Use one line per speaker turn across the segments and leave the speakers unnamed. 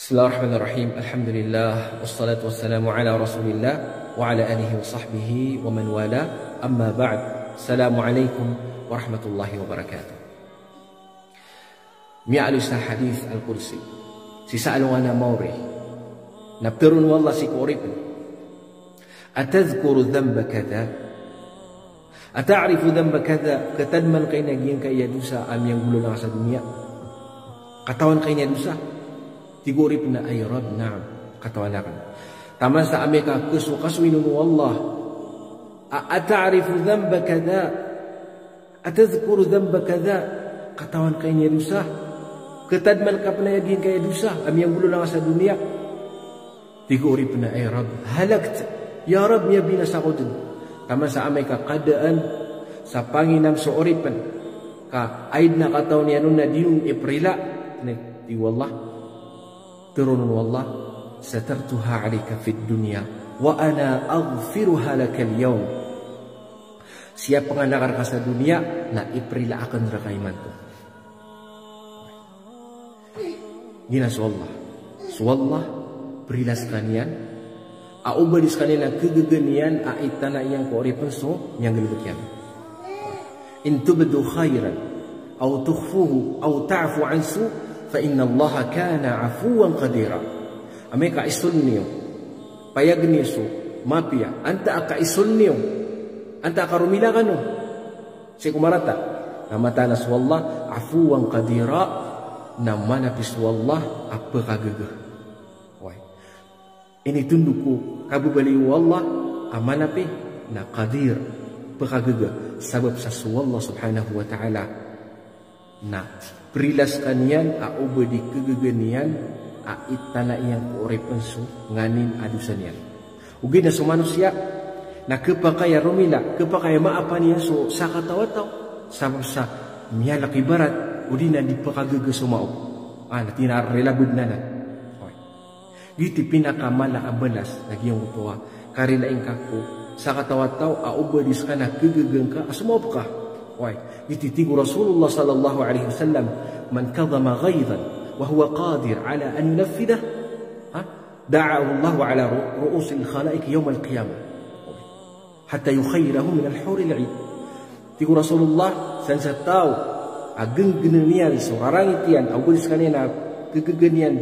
Bismillahirrahmanirrahim. Alhamdulillah wassalatu wassalamu ala Rasulillah wa ala alihi wa sahbihi wa man wala. Amma ba'd. Assalamualaikum warahmatullahi wabarakatuh. Mi'alu sa hadith al-Qudsi. Sisa'alu ana mawri. Nabtirun wallah si kuripin. Atadhkuru dhanba kadha. Ata'rifu dhanba kadha. Katadman kayo naging kaya dusa am yang gulo lang sa dunia. Katawan kayo niya dusa. Tigurip na ay Rab, na'am, katawalakan. Tama sa amika kaswinun wallah. Ata'rifu dhanba kada. Atadhkuru dhanba kada. Katawan kayo niya dusa. Katadman ka panayagin kaya dusa. Amiyang gulo lang sa dunia. Tigurip na ay Rab. Halakt. Ya Rab, niya binasakudin. Tama sa amika kadaan sa panginam sa oripan. Ka aid na katawan niya nun na diyong iprila. Di wallah. Turun wallah satartuha 'alaika fid dunya wa ana aghfiruha laka al-yawm. Siapa nga nakar ka sa dunia na iprila akan rakaiman to. Gina wallah. Wallah prilas kanian aubadis kanian kegeganian aitana yang ko oripan so yang gelubkian. In tubdu khairan aw tukhfuhu aw ta'fu an su' fa inna Allah kana afuwan qadira. Ameka isulniyo payagniso mapia anta aka isulniyo anta karumila kanu si kumarata namata nas wallah afuwan qadira namana bis wallah apa kagege. Wai ini tunduku kabubali wallah amana pi na qadir pekagege sabab sasu wallah subhanahu wa ta'ala na prilas kanian a ubedi kegegenian a itana yang korepen su nganin adusanian ugi na su manusia na kepakaya romila kepakaya maapan niya so sakatawataw sabab sa miyalak ibarat udina di pakagege sumao ana tinar relabud nana giti pinakamala abelas lagi yang utuwa karila ingkaku sakatawataw a ubedi skana kegegeng ka asumao ka wai يتيتيق رسول الله صلى الله عليه وسلم من كظم غيظا وهو قادر على أن ينفذه دعاه الله على رؤوس الخلائق يوم القيامة حتى يخيره من الحور العين. تيق رسول الله سنستاو أغنغنيان سورارانيتيان أو قلس كانينا كغنيان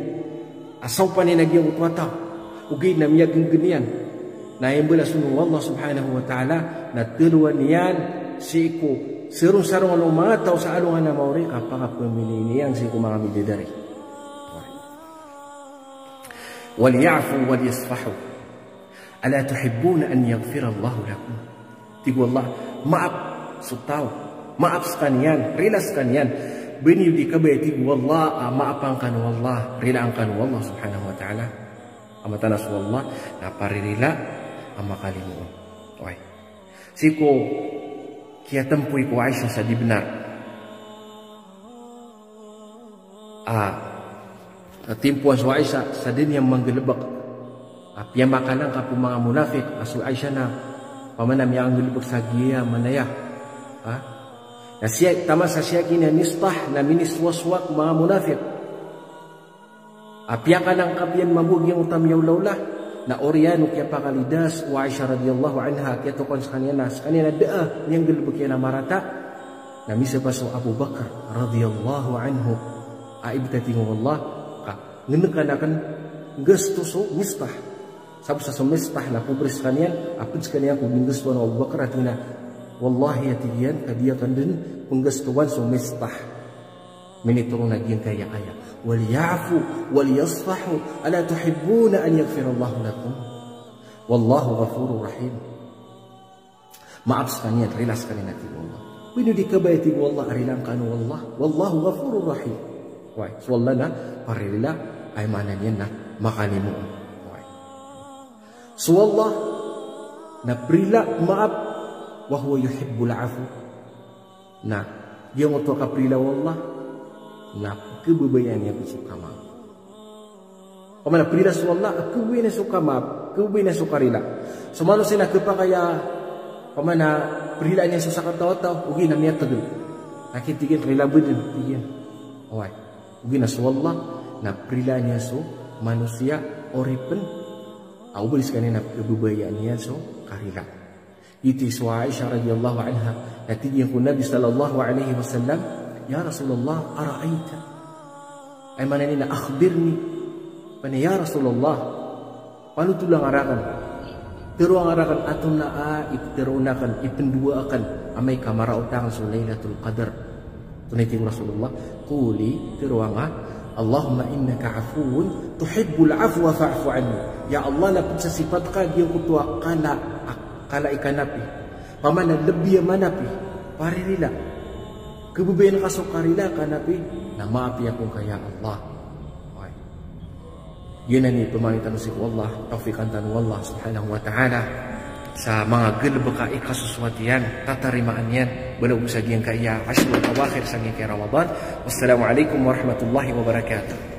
أصوبانينا جيو تواتاو وغينا ميا غنغنيان نايم بلا سنو الله سبحانه وتعالى نتلوانيان سيكو serung-sarung ang umataw sa alungan na mauri kapag pemilih ini yang si kumang bidadari. Waliyafu waliyasfahu. Ala tuhibbuna an yaghfira Allahu lakum. Tigu Allah, maaf sutaw, maaf sekalian, rilas sekalian. Beni di kabay tigu Allah, maafan kan wallah, rilaan kan wallah subhanahu wa ta'ala. Amatanas wallah, naparirila amakalimu. Wai. Siko kia tempui ko Aisyah sa dibenar. Timpuan sa Aisyah sa din yang menggelebak. Pia makanan ka mga munafik asu Aisyah na pamanam yang gelebak sa giya manayah. Na siya tama sa siya kini nistah na miniswaswak mga munafik. Pia kanang kapian mabug yang utam yaulaulah. Na oriano kaya pakalidas wa Aisyah radhiyallahu anha kaya tukon sa kanina daa niyang gilbukya na marata na misa pa so Abu Bakar radhiyallahu anhu aibtating wallah ka ngenekanakan gesto so mistah sab sa mistah na kubris kanian apud kanian kung gusto na Abu Bakar atina wallahi atiyan kadiya kan din penggestuan so mistah miniturong naging kaya وليعفوا وليصفحوا ألا تحبون أن يغفر الله لكم والله غفور رحيم. Maaf sekalian, rilas sekalian nanti wallah. Binu dikabaiti wallah arilang kanu wallah wallahu ghafurur rahim. Wai, swallana paririla ay mananya na makalimu. Wai. Swallah na prila maaf wa huwa yuhibbul afu. Na, dia mo to kaprila wallah na kebebayan yang suka maaf. Pamana prilas wallah kebebayan suka maaf, kebebayan suka rila. Semalo sina kepakaya pamana prila nya suka taw-taw ugi na niya tagul. Nakitigen rila budin tigen. Oi. Ugi na wallah na prila nya manusia oripen au beriskani nak kebubayaan so karila. Itu Aisyah radhiyallahu anha natijah Nabi sallallahu alaihi wasallam, ya Rasulullah ara'aita ay mananina akhbirni pana ya Rasulullah palu tulang arakan teruang arakan atuna iterunakan ipenduakan amai kamara utang so Lailatul Qadar. Tunaiting Rasulullah quli teruanga Allahumma innaka afuun tuhibbul afwa fa'fu anni. Ya Allah, lapit sa sifat ka diyan ko tuwa kala ikanapi pamana lebih manapi paririla kebubayan ka so karila kanapi na maapi akong kaya Allah. Yun na ni pamanitan si Allah, taufikan tan Allah subhanahu wa ta'ala sa mga gelbaka ikasuswatian, tatarimaan yan, balag sa giyang kaya, asyul awakhir sa giyang kaya Ramadan. Wassalamualaikum warahmatullahi wabarakatuh.